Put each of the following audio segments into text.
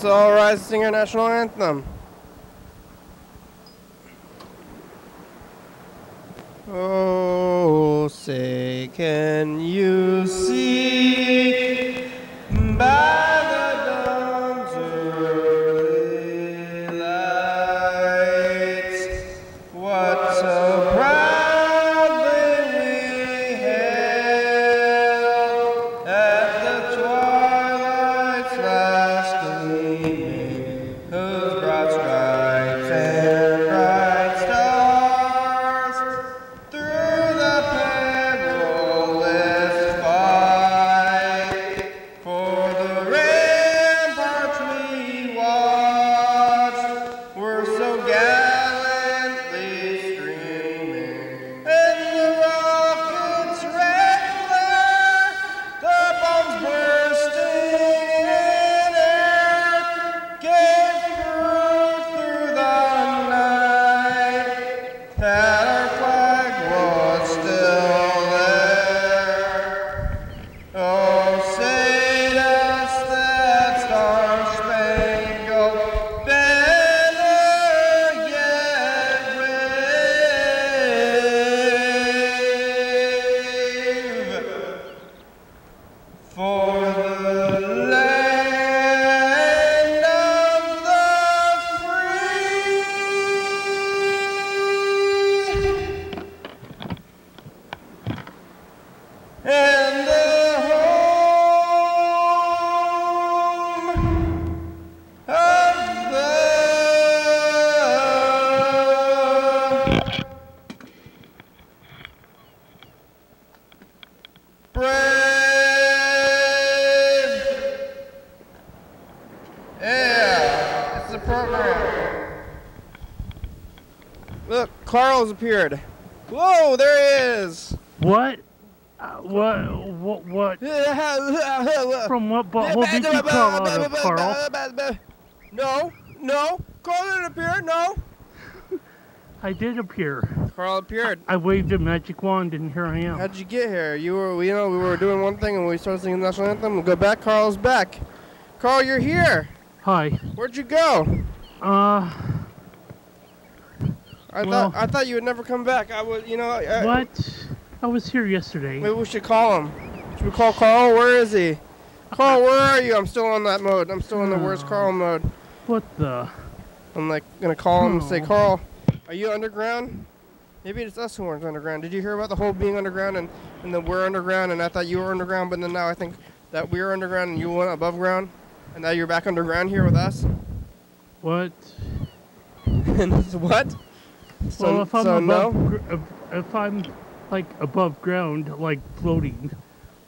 Let's all rise to sing our national anthem. Oh, say, can you see by the dawn's early lights what so proudly we hailed at the twilight's last gleaming, whose broad stripes and bright stars through the perilous fight for the ramparts we watched were so gallantly streaming, and the rockets' red glare, the bombs bursting in air, gave proof through the night that our flag was still there. Oh, say does that star-spangled banner yet wave for the land of the free and the home of the brave. Yeah, it's the program. Look, Carl's appeared. Whoa, there he is. What? What? From what butthole did you crawl out of, Carl? No, Carl didn't appear, no. I did appear. Carl appeared. I waved a magic wand and here I am. How'd you get here? We were doing one thing and we started singing the national anthem. We'll go back, Carl's back. Carl, you're here. Hi. Where'd you go? Well, I thought you would never come back. what? I was here yesterday. Maybe we should call him. Should we call Carl? Where is he? Carl, where are you? I'm still on that mode. I'm still in the worst Carl mode. What the? I'm like gonna call him and say, Carl, are you underground? Maybe it's us who aren't underground. Did you hear about the whole being underground and then we're underground and I thought you were underground, but then now I think that we're underground and you went above ground and now you're back underground here with us? What? What? Well, if I'm like above ground, like floating,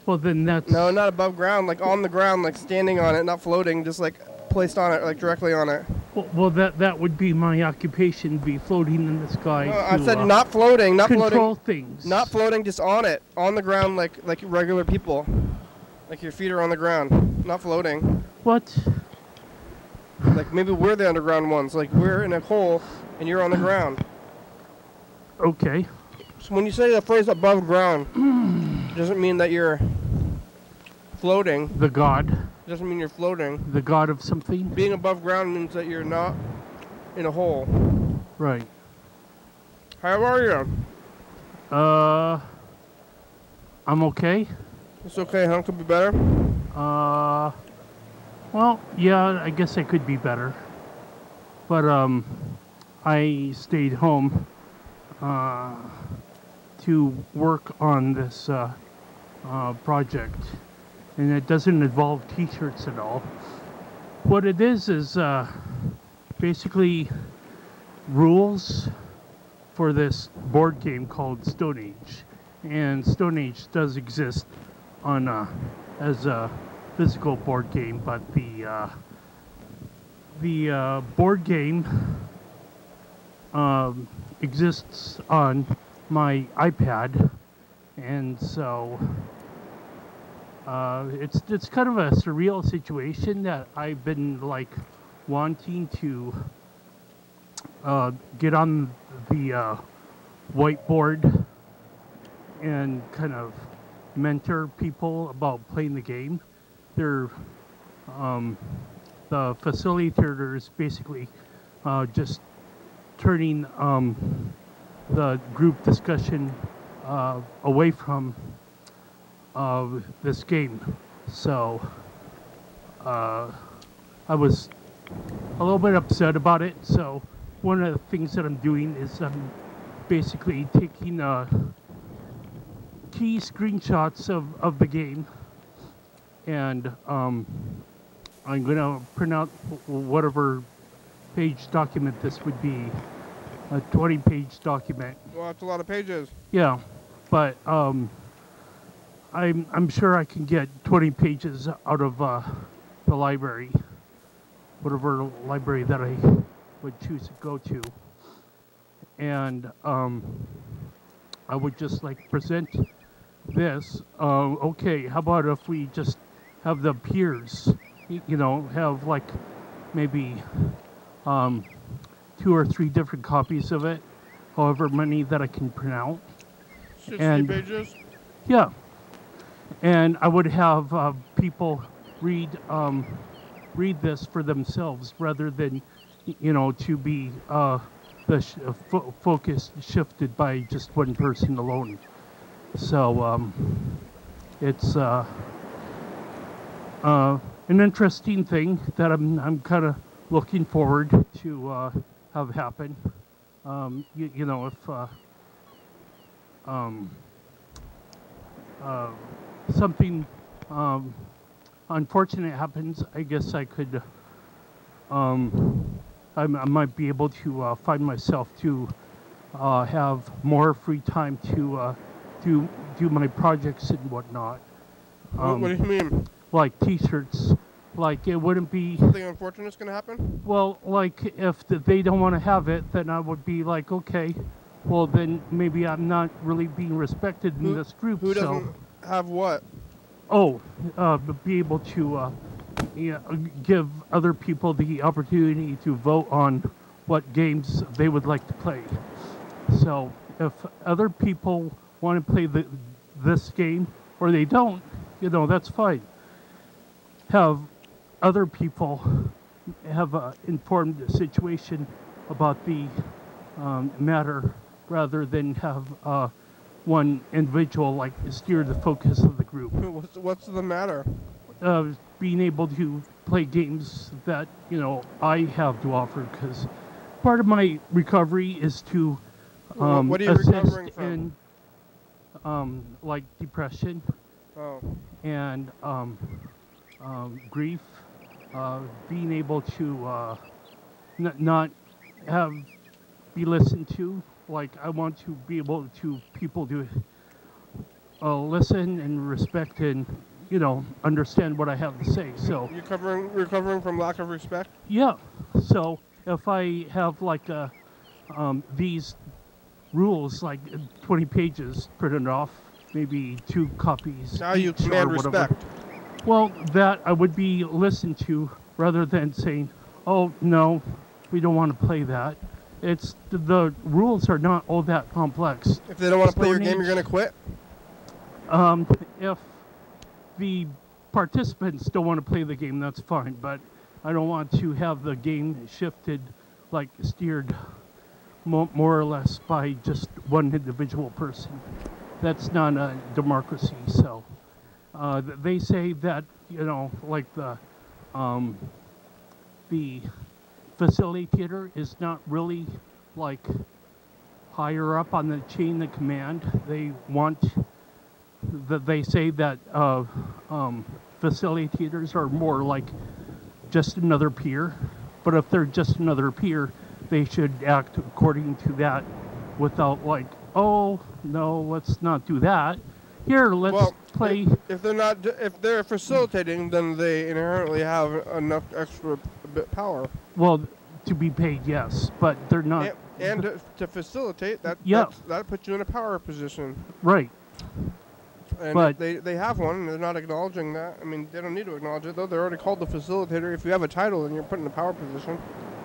well then that's... No, not above ground, like on the ground, like standing on it, not floating, just like placed on it, like directly on it. Well, that would be my occupation, be floating in the sky. No, I said not floating, not control floating. Things. Not floating, just on it, on the ground, like regular people, like your feet are on the ground, not floating. What? Like maybe we're the underground ones, like we're in a hole and you're on the ground. Okay. So when you say the phrase above ground, it doesn't mean that you're floating. The god. It doesn't mean you're floating. The god of something. Being above ground means that you're not in a hole. Right. How are you? I'm okay. It's okay, huh? Could be better? Well, yeah, I guess I could be better. But, I stayed home, to work on this, project. And it doesn't involve t-shirts at all. What it is basically rules for this board game called Stone Age. And Stone Age does exist on as a physical board game, but the board game exists on my iPad, and so it's kind of a surreal situation that I've been like wanting to get on the whiteboard and kind of mentor people about playing the game. They're the facilitator is basically just turning the group discussion away from this game. So I was a little bit upset about it. So one of the things that I'm doing is I'm basically taking key screenshots of the game, and I'm going to print out whatever page document this would be, a 20-page document. Well, that's a lot of pages. Yeah, but I'm sure I can get 20 pages out of the library, whatever library that I would choose to go to, and I would just like present this. Okay, how about if we just have the peers, you know, have like maybe 2 or 3 different copies of it, however many that I can print out. 60 pages? Yeah. And I would have people read this for themselves rather than, you know, to be the focus shifted by just one person alone. So it's an interesting thing that I'm kind of looking forward to have happen. You know, if something unfortunate happens, I guess I could I might be able to find myself to have more free time to do my projects and whatnot. What do you mean? Like T-shirts. Like, it wouldn't be... Something unfortunate is going to happen? Well, like, if they don't want to have it, then I would be like, okay, well, then maybe I'm not really being respected in this group. Who doesn't have what? Oh, be able to give other people the opportunity to vote on what games they would like to play. So, if other people want to play this game, or they don't, you know, that's fine. Have other people have an informed situation about the matter rather than have one individual like steer the focus of the group. What's the matter? Being able to play games that, you know, I have to offer, because part of my recovery is to what are you recovering from? In like depression. Oh. And grief, being able to not be listened to. Like, I want to be able to people to listen and respect and, you know, understand what I have to say. So you're recovering from lack of respect? Yeah. So if I have like these rules, like 20 pages printed off, maybe 2 copies. Now you command respect. Well, that I would be listened to rather than saying, oh, no, we don't want to play that. It's the rules are not all that complex. If they don't want to play your game, you're going to quit? If the participants don't want to play the game, that's fine. But I don't want to have the game shifted, like steered more or less by just one individual person. That's not a democracy. So they say that, you know, like the facilitator is not really like higher up on the chain of command. They want that they say that facilitators are more like just another peer. But if they're just another peer, they should act according to that without like, oh, no, let's not do that. Here, let's play. If they're facilitating, then they inherently have enough extra bit power. Well, to be paid, yes, but they're not. And to facilitate, that puts you in a power position. Right. And but they have one, and they're not acknowledging that. I mean, they don't need to acknowledge it, though. They're already called the facilitator. If you have a title and you're put in a power position.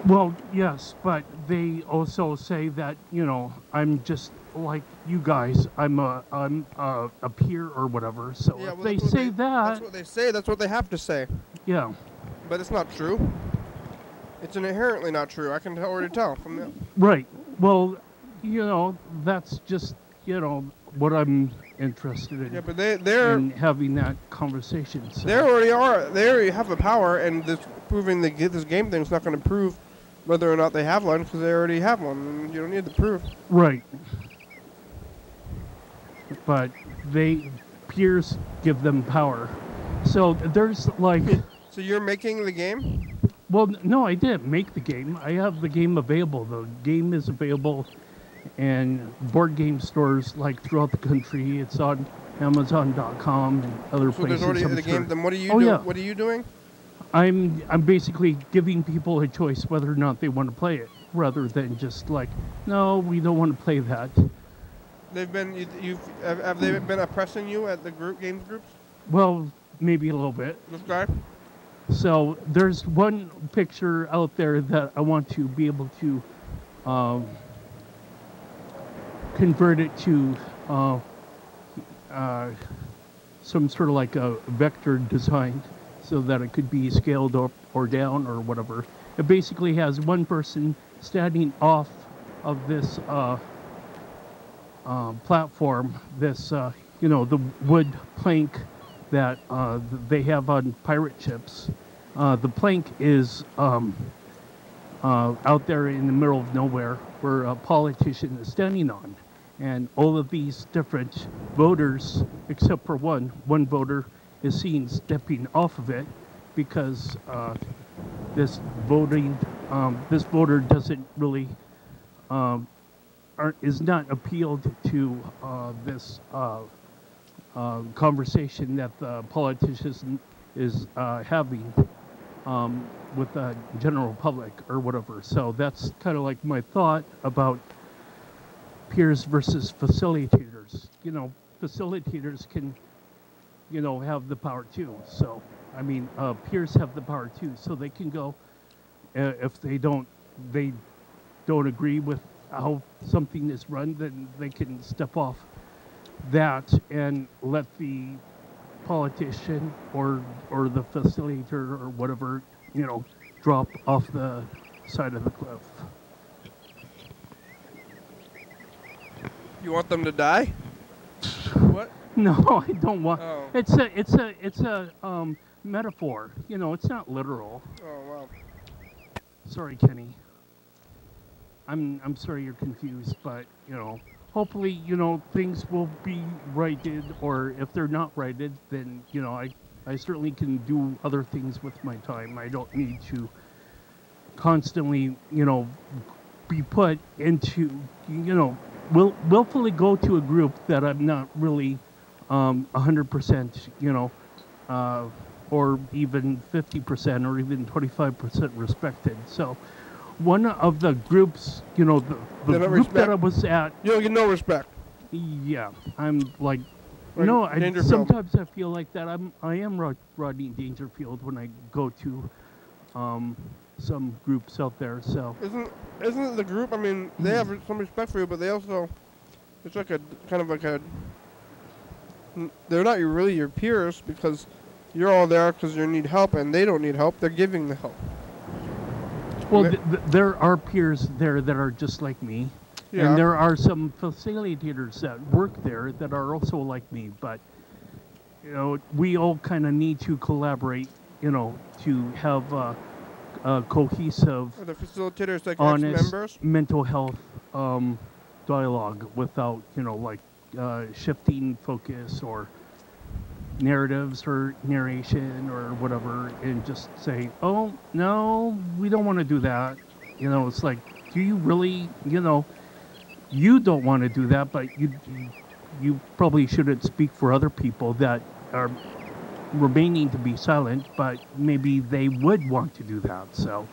Well, yes, but they also say that, you know, I'm just like you guys. I'm a peer or whatever. So if they say that, that's what they say. That's what they have to say. Yeah. but it's not true. It's inherently not true. I can already tell from the. Right. Well, that's just what I'm interested in. Yeah, but they're in having that conversation. So. They already have the power, and this proving this game thing is not going to prove whether or not they have one, because they already have one, and you don't need the proof. Right. But peers give them power. So there's like. So you're making the game? Well, no, I didn't make the game. I have the game available. The game is available in board game stores like throughout the country. It's on Amazon.com and other places. So there's already the game. Then what are you doing? Yeah. What are you doing? I'm basically giving people a choice whether or not they want to play it, rather than just like, no, we don't want to play that. Have they been oppressing you at the games groups? Well, maybe a little bit. This guy? So there's one picture out there that I want to be able to convert it to some sort of like a vector design so that it could be scaled up or down or whatever. It basically has one person standing off of this platform, this, the wood plank that they have on pirate ships. The plank is out there in the middle of nowhere where a politician is standing on. And all of these different voters, except for one voter is seen stepping off of it because this voter doesn't really, is not appealed to this conversation that the politician is having with the general public or whatever. So that's kind of like my thought about peers versus facilitators. Facilitators can, have the power too. So, I mean, peers have the power too. So they can go, if they don't agree with how something is run, then they can step off that and let the politician or the facilitator or whatever, drop off the side of the cliff. You want them to die? What? No, I don't want. Oh. It's a metaphor. It's not literal. Oh wow. Sorry, Kenny. I'm sorry you're confused, but hopefully things will be righted, or if they're not righted, then I certainly can do other things with my time. I don't need to constantly be put into willfully go to a group that I'm not really 100% or even 50% or even 25% respected. So one of the groups, the group that I was at, you don't get no respect. Yeah, I'm like, Dangerfield. Sometimes I feel like that. I am Rodney Dangerfield when I go to some groups out there. So isn't it the group? I mean, they have some respect for you, but they also, it's like a kind of like a. They're not really your peers because you're all there because you need help, and they don't need help. They're giving the help. Well, there are peers there that are just like me. Yeah. And there are some facilitators that work there that are also like me, but we all kind of need to collaborate, to have a cohesive, are the facilitators like honest ex-members? Mental health dialogue without, shifting focus or narratives or narration or whatever, and just say, oh no, we don't want to do that. It's like, do you really, you don't want to do that, but you probably shouldn't speak for other people that are remaining to be silent, but maybe they would want to do that. So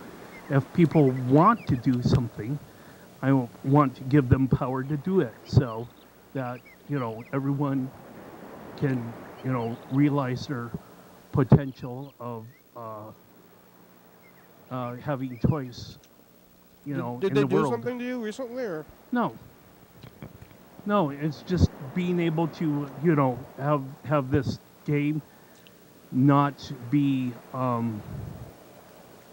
if people want to do something, I want to give them power to do it so that, everyone can, realize their potential of having choice, Did in the world. they do something to you recently, or? No, it's just being able to, have this game not be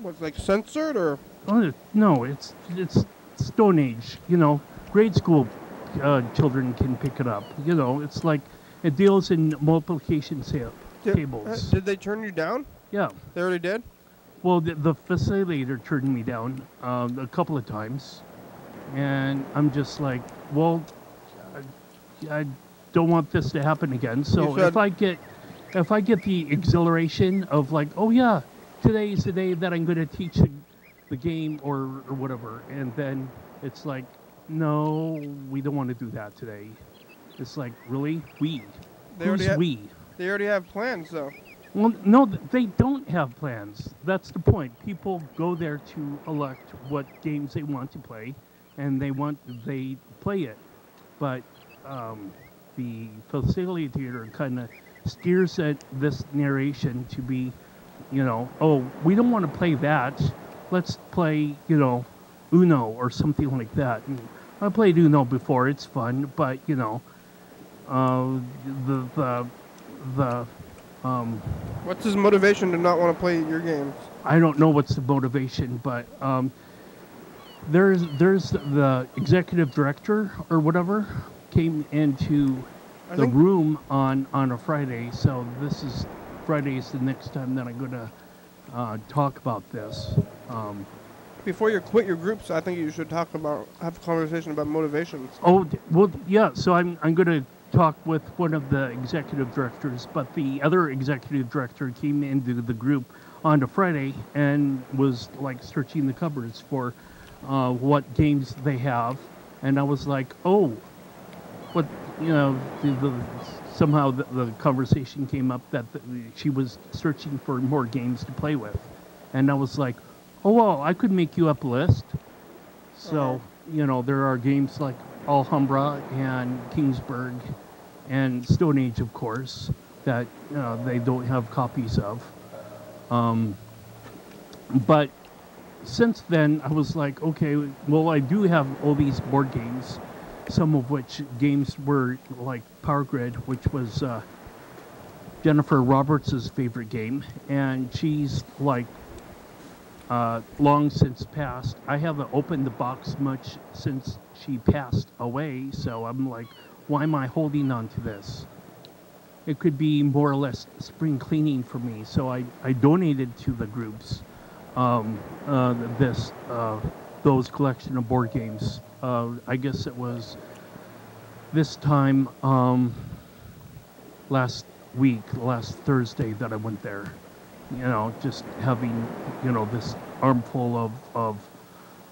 What's like censored or? Oh, no, it's Stone Age. You know, grade school children can pick it up. You know, it's like it deals in multiplication tables. Did they turn you down? Yeah. They already did? Well, the facilitator turned me down a couple of times, and I'm just like, well, I don't want this to happen again. So if I get the exhilaration of like, oh yeah, today is the day that I'm going to teach the game or whatever, and then it's like, no, we don't want to do that today. It's like, really? Who's we? They already have plans, though. Well, no, they don't have plans. That's the point. People go there to elect what games they want to play, and they play it. But the facilitator kind of steers this narration to be, you know, oh, we don't want to play that. Let's play, you know, Uno or something like that. And I played Uno before. It's fun, but you know, what's his motivation to not want to play your games? I don't know what's the motivation, but there's the executive director or whatever came into the room on a Friday. So Friday is the next time that I'm going to talk about this. Before you quit your groups, I think you should have a conversation about motivations. Oh, well, yeah. So I'm going to talk with one of the executive directors, but the other executive director came into the group on a Friday and was like searching the cupboards for what games they have, and I was like, oh, what, you know, somehow the conversation came up that she was searching for more games to play with, and I was like, oh well, I could make you up a list. So you know, there are games like Alhambra and Kingsburg and Stone Age, of course, that they don't have copies of. But since then, I was like, okay, well, I do have all these board games, some of which games were like Power Grid, which was Jennifer Roberts' favorite game, and she's like long since passed. I haven't opened the box much since she passed away, so I'm like, why am I holding on to this? It could be more or less spring cleaning for me, so I donated to the groups those collection of board games. I guess it was this time last Thursday that I went there. You know, just having, you know, this armful of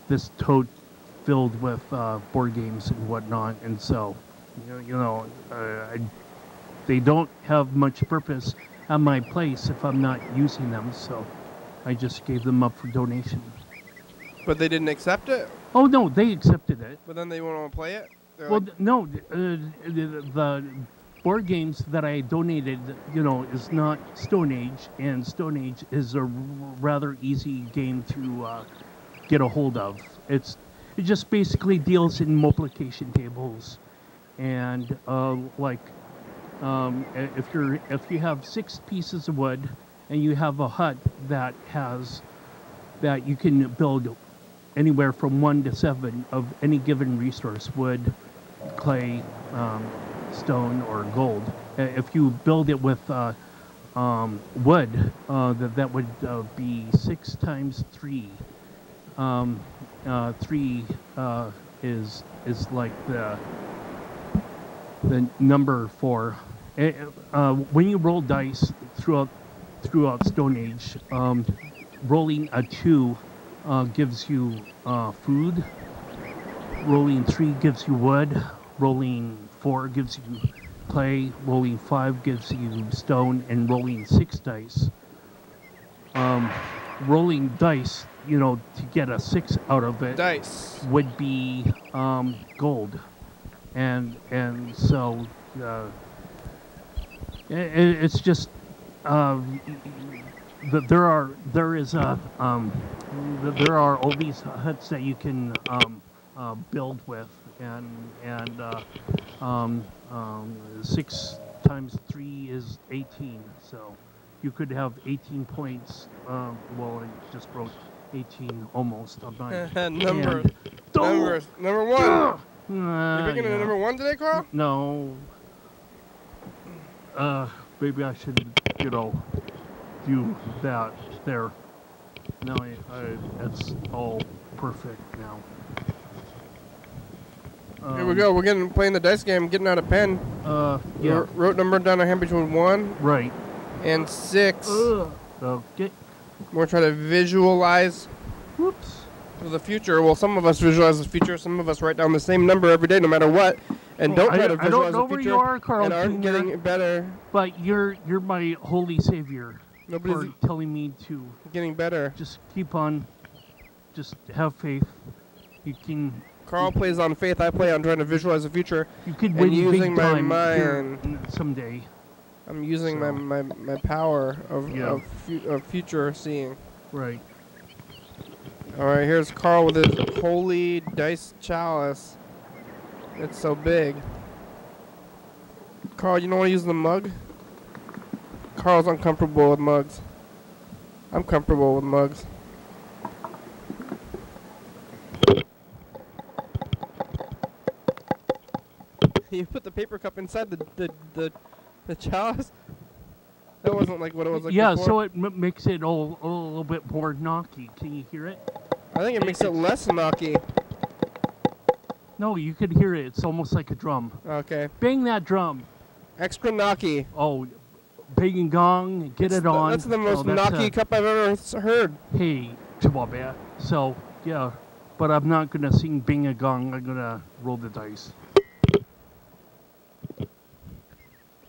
this tote filled with board games and whatnot, and so they don't have much purpose at my place if I'm not using them, so I just gave them up for donation. But they didn't accept it? Oh no, they accepted it. But then they won't want to play it? Well, no, the board games that I donated, you know, is not Stone Age, and Stone Age is a rather easy game to get a hold of. It just basically deals in multiplication tables, and if you have 6 pieces of wood and you have a hut that you can build anywhere from 1 to 7 of any given resource, wood, clay, stone, or gold. If you build it with wood, that would be 6 times 3. 3 is like the number for when you roll dice throughout Stone Age. Rolling a 2 gives you food. Rolling 3 gives you wood. Rolling 4 gives you clay. Rolling 5 gives you stone, and rolling 6 dice. Rolling dice, you know, to get a 6 out of it, would be gold, and so it's just there are all these huts that you can build with, and 6 times 3 is 18. So you could have 18 points. Well, I just wrote 18 almost on mine. Numbers. Number one. You're picking a number one today, Carl? No. Maybe I should, do that there. Now it's all perfect now. Here we go. We're playing the dice game, getting out a pen. Yeah. Wrote number down a hand between 1 Right. and 6. Okay. We're trying to visualize Whoops. the future. Well, some of us visualize the future. Some of us write down the same number every day, no matter what, and don't try to visualize the future. I don't know where you are, Carl, and aren't getting better. But you're my holy savior. Nobody's for telling me to getting better. Just keep on. Just have faith. You can. Carl plays on faith. I play on trying to visualize the future. You could win using big my time mind someday. I'm using my power of future seeing. Right. All right. Here's Carl with his holy dice chalice. It's so big. Carl, you don't want to use the mug? Carl's uncomfortable with mugs. I'm comfortable with mugs. You put the paper cup inside the chalice? That wasn't like what it was like before. So it makes it a little bit more knocky. Can you hear it? I think it makes it less knocky. No, you could hear it. It's almost like a drum. Okay. Bang that drum. Extra knocky. Oh, bang and gong, get it on. That's the most knocky cup I've ever heard. Hey, Chihuahua. So, yeah. But I'm not going to sing bang a gong. I'm going to roll the dice.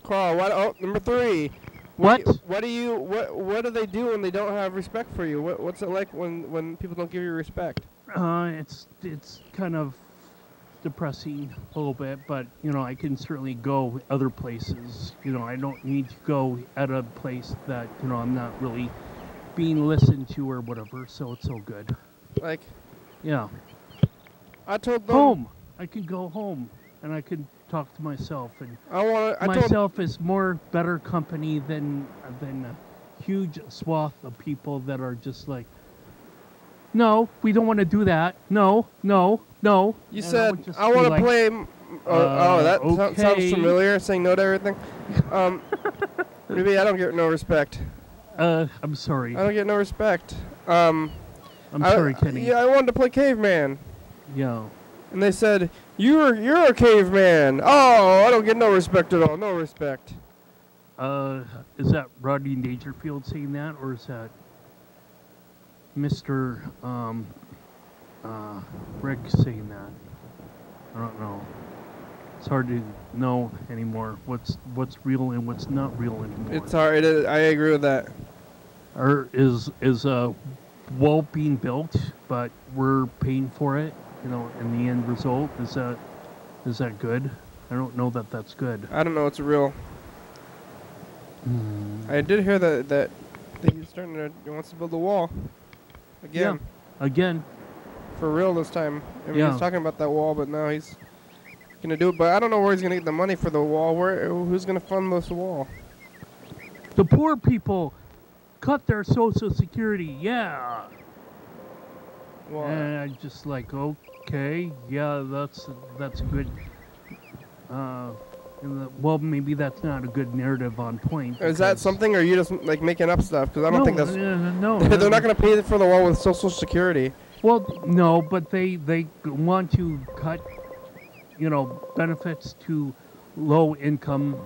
Carl, number 3. What? What do they do when they don't have respect for you? What's it like when people don't give you respect? It's kind of depressing a little bit, but I can certainly go other places. I don't need to go at a place that I'm not really being listened to or whatever. So it's so good. Like, yeah. I told them home. I can go home and I can talk to myself, and myself is more better company than a huge swath of people that are just like, no, we don't want to do that. No. You said I want to play. That sounds familiar. Saying no to everything. Maybe I don't get no respect. I'm sorry. I don't get no respect. I'm sorry, Kenny. Yeah, I wanted to play caveman. Yeah. And they said, you're a caveman. Oh, I don't get no respect at all. No respect. Is that Rodney Dangerfield saying that, or is that Mr. Rick saying that? I don't know. It's hard to know anymore what's real and what's not real anymore. It's hard. I agree with that. Or is a wall being built, but we're paying for it? In the end result, is that good? I don't know that that's good. I don't know. It's real. I did hear that he's he wants to build a wall again. Yeah, again. For real this time. I mean, he's talking about that wall, but now he's gonna do it. But I don't know where he's gonna get the money for the wall. Who's gonna fund this wall? The poor people cut their Social Security. Yeah. Well, and I just like, okay, yeah, that's good. Well, maybe that's not a good narrative on point. Is that something, or are you just like making up stuff? Because I don't think that's. No. They're not going to pay for the wall with Social Security. Well, no, but they want to cut, benefits to low-income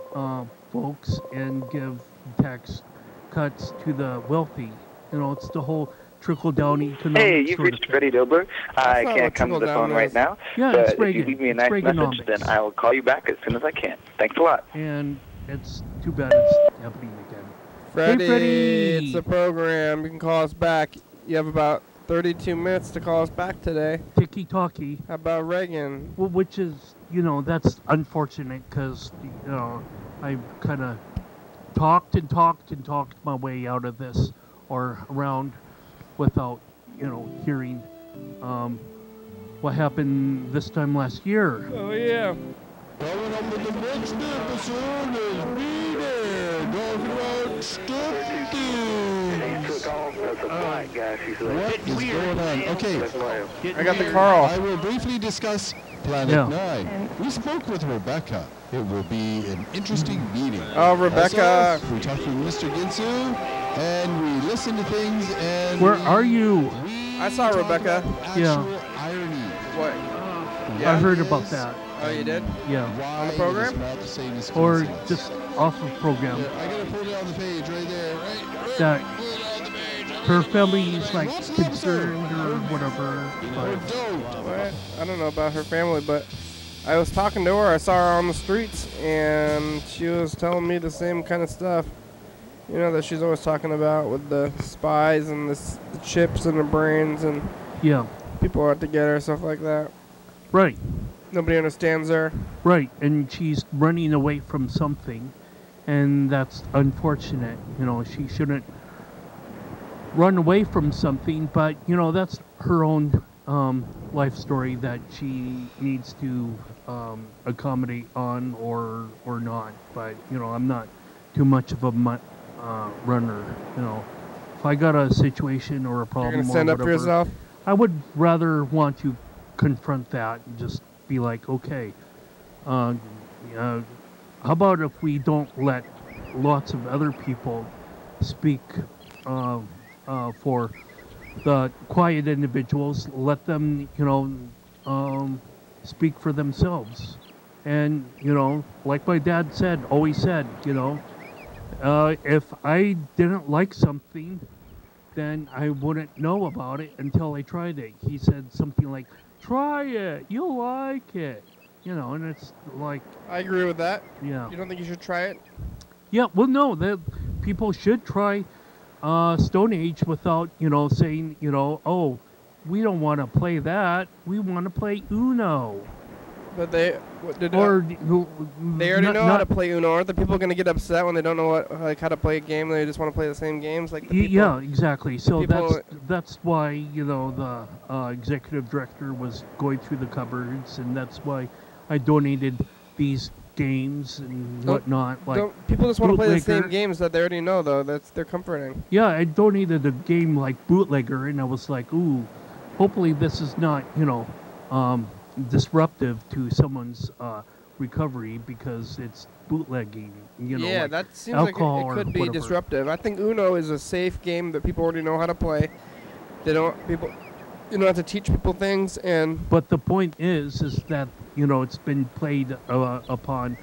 folks and give tax cuts to the wealthy. It's the whole trickle-down economic. Hey, you've reached Freddie Dilberg. I can't come to the phone right now. Yeah, but it's Reagan. If you leave me a nice message, then I will call you back as soon as I can. Thanks a lot. And it's too bad it's happening again. Freddie, hey, Freddie! It's the program. You can call us back. You have about 32 minutes to call us back today. Ticky-talkie. How about Reagan? Well, which is, that's unfortunate because, I've kind of talked my way out of this or around without, hearing what happened this time last year. Oh, yeah. Coming up with the next episode is Be There. we're talking about Stone Age. What is going on? Okay, I got the Carl. I will briefly discuss Planet 9. We spoke with Rebecca. It will be an interesting meeting. Oh, Rebecca. Also, we talked with Mr. Ginsu, and we listened to things, and Where are you? I saw Rebecca. Actual irony. What? I heard about that. Oh, you did? Yeah. Why On the program? it is not the same as Or coincidence. just off of program. Yeah, I gotta put it on the page right there. Right. That Put it on the page. her family is like What's the episode? concerned or whatever. Or But don't. What? I don't know about her family, but I was talking to her. I saw her on the streets, and she was telling me the same kind of stuff. You know, that she's always talking about with the spies and the chips in her brains, and yeah, people out to get her, stuff like that. right. Nobody understands her. Right, and she's running away from something, and that's unfortunate. You know, she shouldn't run away from something, but, you know, that's her own life story that she needs to accommodate on or not. But, you know, I'm not too much of a runner. You know, if I got a situation or a problem You're gonna stand or up for whatever, yourself? I would rather want to confront that and just be like, okay, how about if we don't let lots of other people speak for the quiet individuals, let them, you know, speak for themselves. And, you know, like my dad said, always said, you know, if I didn't like something, then I wouldn't know about it until I tried it. He said something like, try it, you'll like it. You know, and it's like... I agree with that. Yeah. You don't think you should try it? Yeah, well, no, people should try Stone Age without, you know, saying, you know, oh, we don't want to play that. We want to play Uno. But they... Or... they already know how to play Uno. Aren't the people going to get upset when they don't know how to play a game? They just want to play the same games? Like the people, yeah, exactly. So people, that's why, you know, the executive director was going through the cupboards, and that's why I donated these games and whatnot. Like people just want to play the same Bootlegger. games that they already know, though. They're comforting. Yeah, I donated a game like Bootlegger, and I was like, ooh, hopefully this is not, you know, disruptive to someone's recovery because it's bootlegging. You know, Yeah, like that seems like alcohol it could or be whatever. disruptive. I think Uno is a safe game that people already know how to play. You don't have to teach people things, and But the point is that, you know, it's been played upon,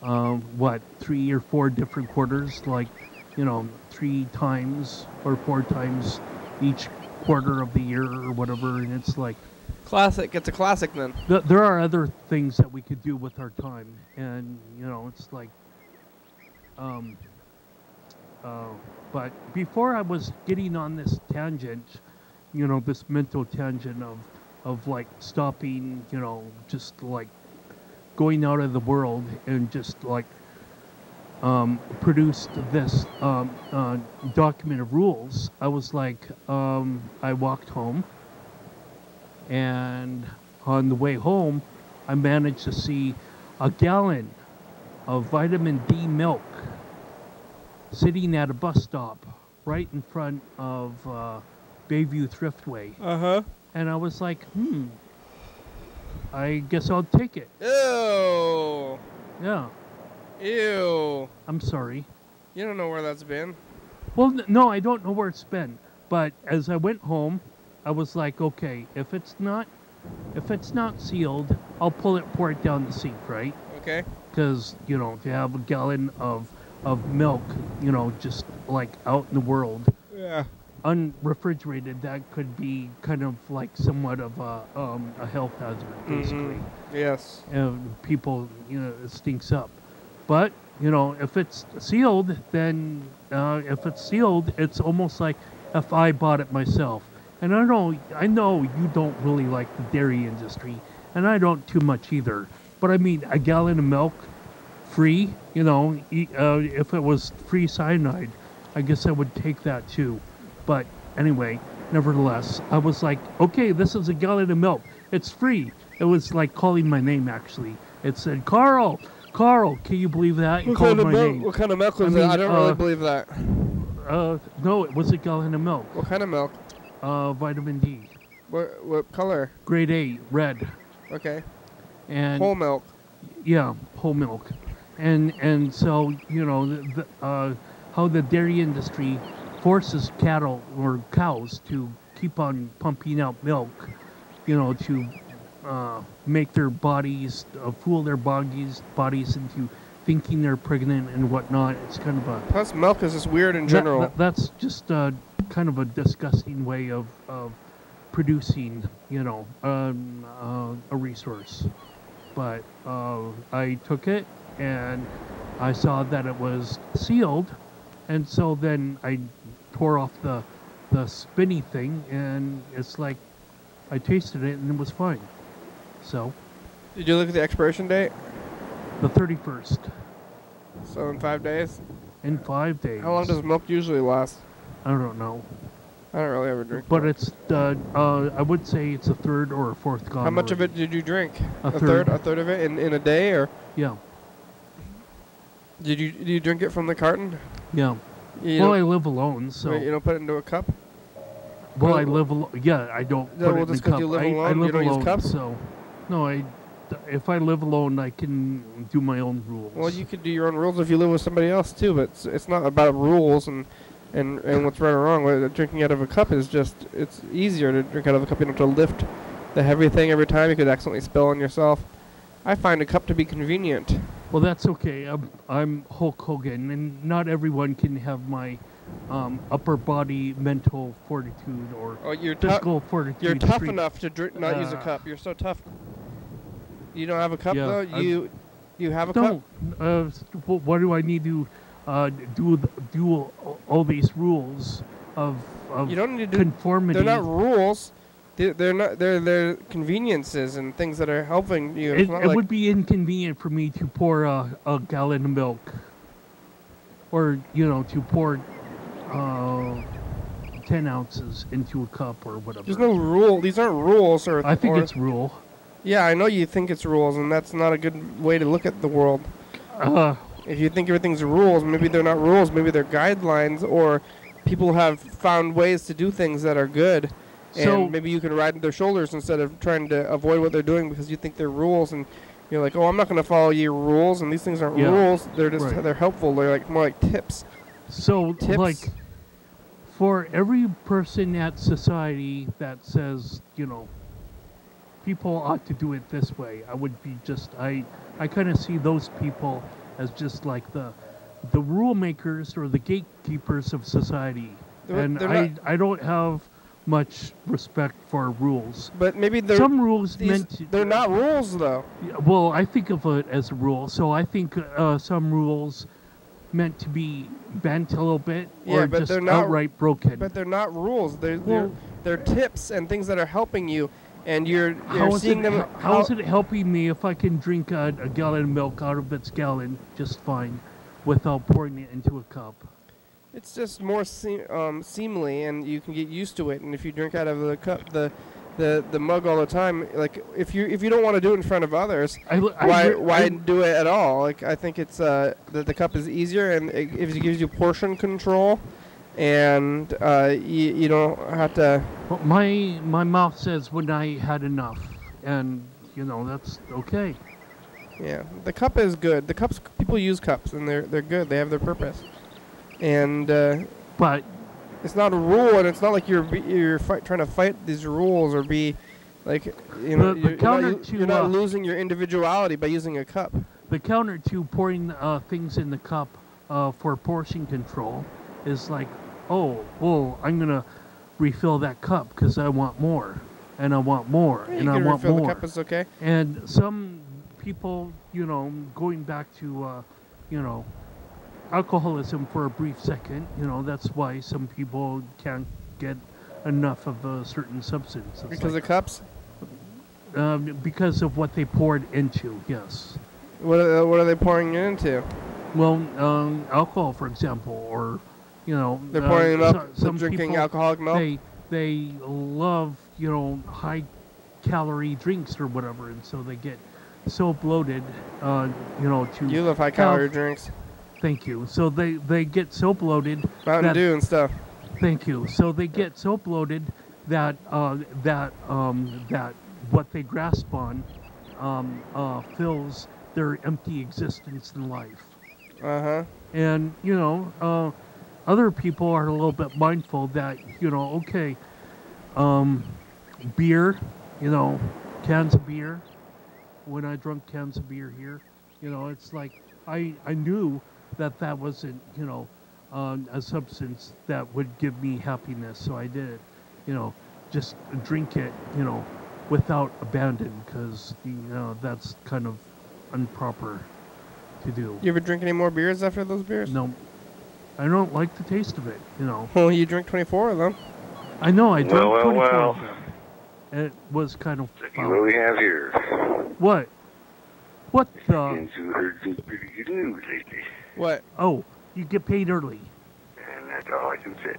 3 or 4 different quarters, like, you know, 3 times or 4 times each quarter of the year or whatever, and it's like... classic. It's a classic then. There are other things that we could do with our time, and, you know, it's like... but before I was getting on this tangent, you know, this mental tangent of like stopping, you know, just like going out of the world and just like produced this document of rules, I was like, I walked home, and on the way home, I managed to see a gallon of vitamin D milk sitting at a bus stop right in front of Bayview Thriftway. Uh-huh. And I was like, I guess I'll take it. Ew. Yeah. Ew. I'm sorry. You don't know where that's been. Well, no, I don't know where it's been. But as I went home, I was like, okay, if it's not sealed, I'll pour it down the sink, right? Okay. Because, you know, to have a gallon of milk, you know, just like out in the world, Yeah. unrefrigerated, that could be kind of like somewhat of a health hazard, basically. Yes. And people, you know, it stinks up. But, you know, if it's sealed, then it's almost like if I bought it myself. And I know you don't really like the dairy industry, and I don't too much either. But I mean, a gallon of milk, free, you know, if it was free cyanide, I guess I would take that too. But anyway, nevertheless, I was like, okay, this is a gallon of milk. It's free. It was like calling my name, actually. It said, Carl, Carl, can you believe that? He What called kind of my milk? name. What kind of milk was I mean, that? I don't really believe that. No, it was a gallon of milk. What kind of milk? Vitamin D. What color? Grade A, red. Okay. And whole milk. Yeah, whole milk. And so, you know, how the dairy industry forces cattle or cows to keep on pumping out milk, you know, to make their bodies, fool their bodies into thinking they're pregnant and whatnot. It's kind of a... Plus, milk is just weird in general. That's just kind of a disgusting way of producing, you know, a resource. But I took it and I saw that it was sealed, and so then I tore off the spinny thing, and it's like I tasted it and it was fine. So. Did you look at the expiration date? The 31st. So in 5 days? In 5 days. How long does milk usually last? I don't know. I don't really ever drink But milk. it's, I would say it's a third or a fourth gone. How much already. of it did you drink? A third. A third of it in a day, or? Yeah. Did you drink it from the carton? Yeah. Well, I live alone, so. Wait, you don't put it into a cup? Well, I live alone. Yeah, I don't Yeah, put well, it in a just 'cause cup. you live I alone, you live don't use alone, cups? so. No, if I live alone, I can do my own rules. Well, you could do your own rules if you live with somebody else too, but it's not about rules and what's right or wrong. Drinking out of a cup is just, it's easier to drink out of a cup. You don't have to lift the heavy thing every time. You could accidentally spill on yourself. I find a cup to be convenient. Well, that's okay. I'm Hulk Hogan, and not everyone can have my upper body mental fortitude or physical fortitude. You're tough enough to not use a cup. You're so tough. You don't have a cup though. You have a cup. What do I need to do all these rules of you don't need to conformity? They're not rules. They're not. They're conveniences and things that are helping you. It would be inconvenient for me to pour a gallon of milk, or to pour 10 ounces into a cup or whatever. There's no rule. These aren't rules, or I think it's rule. Yeah, I know you think it's rules, and that's not a good way to look at the world. If you think everything's rules, maybe they're not rules. Maybe they're guidelines, or people have found ways to do things that are good. And maybe you can ride their shoulders instead of trying to avoid what they're doing because you think they're rules, and you're like, oh, I'm not going to follow your rules, and these things aren't rules. They're just they're helpful. They're like more like tips. So like, for every person at society that says, people ought to do it this way, I would be just I kind of see those people as just like the rule makers or the gatekeepers of society, and I don't have much respect for rules. But maybe some rules they're not rules though. Well, I think of it as a rule. So I think some rules meant to be bent a little bit, or but just they're not outright broken. But they're not rules. They're tips and things that are helping you, and you're seeing them. How is it helping me if I can drink a gallon of milk out of its gallon just fine, without pouring it into a cup? It's just more seemly, and you can get used to it. And if you drink out of the cup, the mug all the time, like if you don't want to do it in front of others, why do it at all? Like I think it's the cup is easier, and it gives you portion control, and you don't have to. Well, my mouth says when I had enough, and that's okay. Yeah, the cup is good. The cups, people use cups, and they're good. They have their purpose. And but it's not a rule, and it's not like you're trying to fight these rules or be like you're not losing your individuality by using a cup. The counter to pouring things in the cup for portion control is like, oh, well, I'm gonna refill that cup because I want more, and I want more, and I want more. The cup is okay. And some people, going back to alcoholism for a brief second, that's why some people can't get enough of a certain substance. It's because of cups? Because of what they poured into, yes. What are they pouring it into? Well, alcohol, for example, or, they're pouring it up, some drinking people, alcoholic milk? They love, high-calorie drinks or whatever, and so they get so bloated, you know, to You love high-calorie drinks. Thank you. So they get so bloated. Mountain Dew and stuff. Thank you. So they get so bloated that that what they grasp on fills their empty existence in life. And you know, other people are a little bit mindful that, you know, okay, beer, you know, cans of beer. When I drunk cans of beer here, you know, it's like I knew that wasn't, you know, a substance that would give me happiness, so I did it, you know, just drink it, you know, without abandon, because, you know, that's kind of improper to do. You ever drink any more beers after those beers? No, I don't like the taste of it, you know. Well, you drink 24 of them. I know, I drank 24 well. of them. It was kind of See what we have here. What? What the? Ginsu heard some pretty good news lately. What? Oh, you get paid early. And that's all I can say.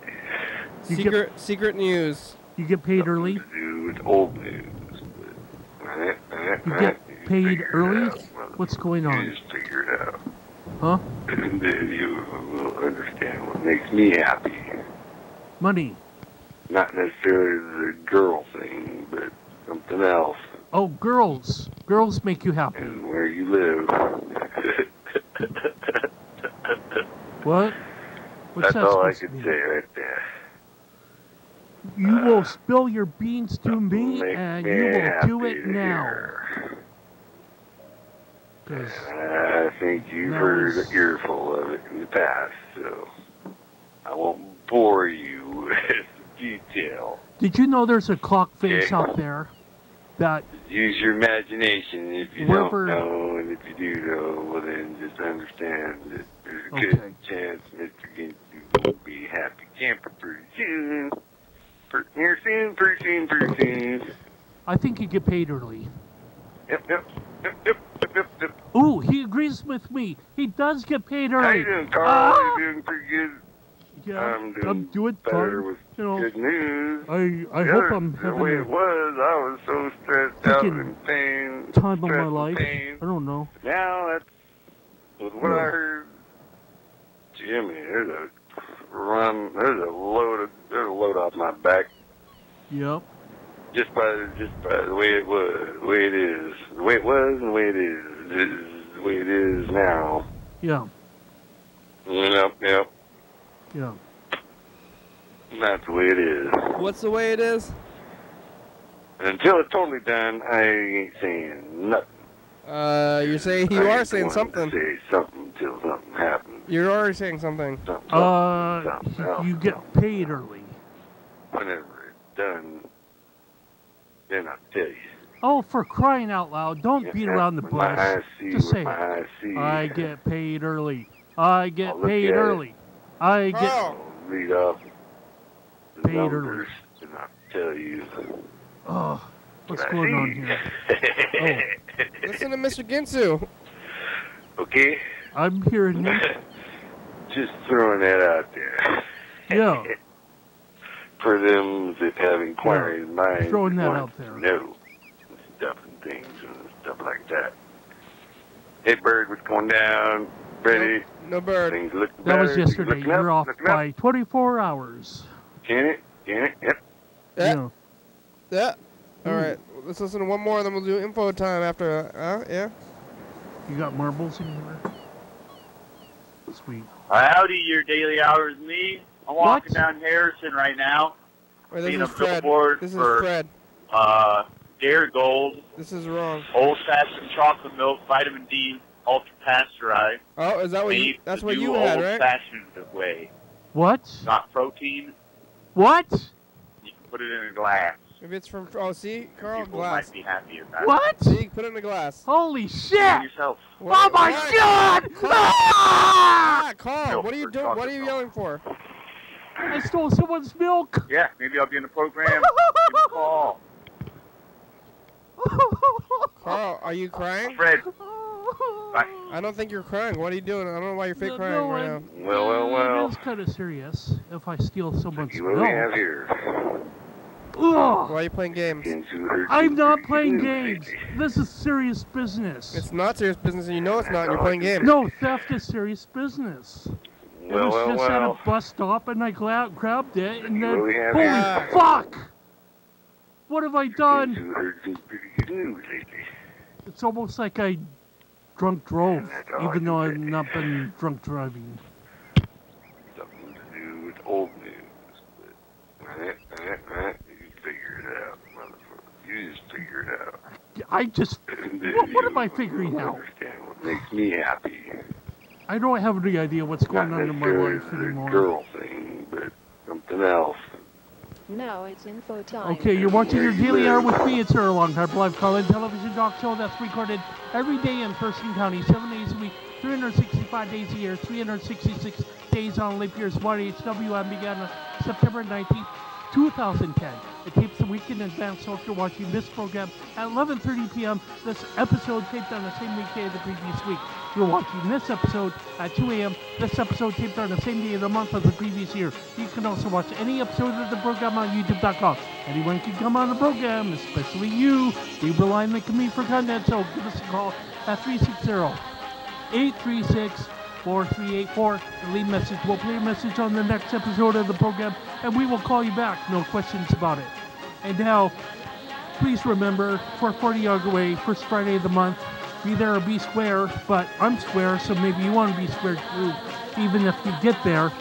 Secret news. You get paid early? To do with old news. You get paid early? What's going on? You just figure it out. Huh? And then you will understand what makes me happy. Money. Not necessarily the girl thing, but something else. Oh, girls. Girls make you happy. And where you live. What? What's That's that all I supposed to can mean? say right there. You will spill your beans to me, Make and me you will happy do it to now. hear. 'Cause I think you've heard an earful of it in the past, so I won't bore you with detail. did you know there's a clock face out there that Use your imagination if you Whoever- don't know, and if you do know, well then just understand that there's a Okay. good chance Mr. Ginsu will be a happy camper pretty soon. Pretty soon. I think you get paid early? Yep. Ooh, he agrees with me. He does get paid early. How you doing, Carl? Ah! You doing pretty good? Yeah, I'm doing fine. better with You know, good news. I hope I'm The having way a it was, I was so stressed out freaking and pain. time of my stress and life. pain. I don't know. Now that's with what I heard. Jimmy, there's a load off my back. Yep. Just by the way it was, the way it is, the way it was, and the way it is the way it is now. Yeah. Yep. Yeah. That's the way it is. What's the way it is? And until it's totally done, I ain't saying nothing. You're saying you are saying something. Say something until something happens. You're already saying something. Something else. You get paid early. Whenever it's done, then I'll tell you. Oh, for crying out loud! Don't beat around the When my bush. eyes see, Just say when it. my eyes see. I get paid early. I get I'll look paid at it. early. I get Carl. I'll read off the paid numbers, early. and I'll tell you. Oh, what's what I going on see. here? Listen to Mr. Ginsu. Okay? I'm hearing you. Just throwing that out there. Yeah. For them that have inquiring minds. Throwing that want out there. to know stuff and things and stuff like that. Hey, Bird, what's going down? Ready? No bird. Things look That better. was yesterday. Looking up, You're off looking up. by 24 hours. Can it? Yep. Yeah. Yeah. All right. Let's listen to one more, then we'll do info time after. Yeah. You got marbles in here? Sweet. Howdy, your daily hours me. I'm walking down Harrison right now. Wait, this seeing is a Fred. billboard This is for Fred. Dairy Gold, This is wrong. old-fashioned chocolate milk, vitamin D, ultra pasteurized. Oh, is that what you? Made That's the what new you had, right? old-fashioned way. What? Not protein. What? You can put it in a glass. Maybe it's from. Oh, see, Carl, People glass. might be happy about it. What? See, put it in a glass. Holy Do shit! yourself. Oh my god! Ah! Carl, what are you Milk doing? or What are you chocolate yelling for? I stole someone's milk! Yeah, maybe I'll be in the program. Give me a call. Carl, are you crying? Fred. Bye. I don't think you're crying. What are you doing? I don't know why you're fake crying right now. Well. It's kind of serious if I steal someone's See what we have milk. here. Ugh. Why are you playing games? I'm not playing games. This is serious business. It's not serious business, and you know it's not, and you're playing games. No, theft is serious business. It was just at a bus stop, and I grabbed it, and then, holy fuck! What have I done? It's almost like I drunk drove, even though I've not been drunk driving. Something to do with old news. You figure it out, motherfucker. You just figure it out. I just... What am I figuring out? Understand what makes me happy. I don't have any idea what's going on in my life anymore. Girl thing, but something else. No, it's info time. Okay, you're watching your Daily Hour with me. It's our long-time live call-in television talk show that's recorded every day in Thurston County, 7 days a week, 365 days a year, 366 days on leap years. YDHWM began on September 19th, 2010. It tapes a week in advance, so if you're watching this program at 11:30 p.m., this episode taped on the same weekday of the previous week. You're watching this episode at 2 a.m. This episode taped on the same day of the month of the previous year. You can also watch any episode of the program on YouTube.com. Anyone can come on the program, especially you. We rely on me for content, so give us a call at 360-836-4384 and leave a message. We'll play a message on the next episode of the program, and we will call you back. No questions about it. And now, please remember, 440 Yard Away, first Friday of the month. Be there or be square, but I'm square, so maybe you want to be square too. Even if you get there,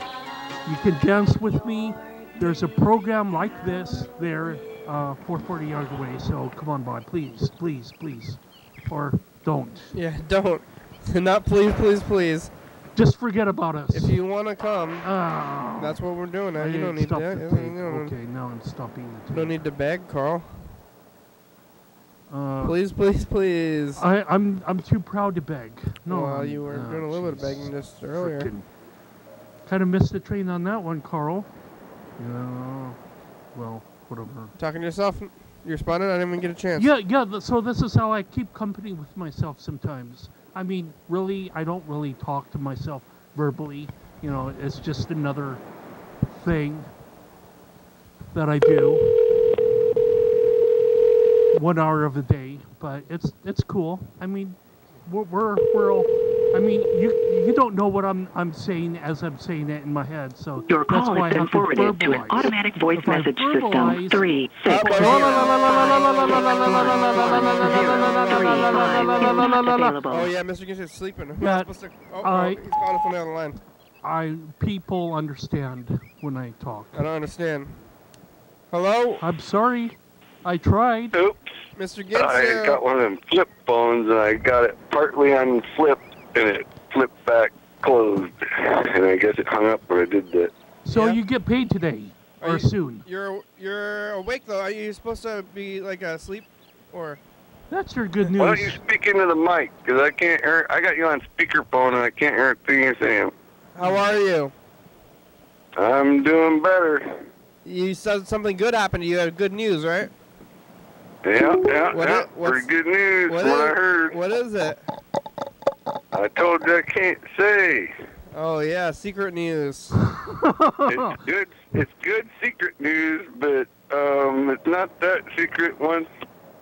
you can dance with me. There's a program like this there, 440 Yard Away, so come on by, please, please, please. Or don't. Yeah, don't. Not please, please, please. Just forget about us. If you want to come, that's what we're doing now. You don't need to. Okay, now I'm stopping the tape. No need to beg, Carl. Please, please, please. I'm too proud to beg. No. Well, you were doing a little bit of begging just earlier. Kind of missed the train on that one, Carl. Yeah. Well, whatever. Talking to yourself? You responded? I didn't even get a chance. Yeah. So this is how I keep company with myself sometimes. I mean, really, I don't really talk to myself verbally. You know, it's just another thing that I do. 1 hour of the day, but it's cool. I mean, we're all. I mean, you don't know what I'm saying as I'm saying it in my head, so your call has been forwarded to an automatic voice message system. 3 6 0 Oh yeah, Mr. Ginsu is sleeping. He's calling us on the other line. People understand when I talk. I don't understand. Hello? I'm sorry. I tried. Oops. Mr. Ginsu. I got one of them flip phones, and I got it partly unflipped, and it flipped back closed. And I guess it hung up when I did that. So you get paid today, or soon? You're awake, though. Are you supposed to be, like, asleep? Or... That's your good news. Why don't you speak into the mic? Because I can't hear... I got you on speakerphone, and I can't hear a thing you're saying. How are you? I'm doing better. You said something good happened to you. You had good news, right? Yeah. Pretty good news from what I heard. What is it? I told you I can't say. Oh, yeah, secret news. It's good secret news, but it's not that secret. Once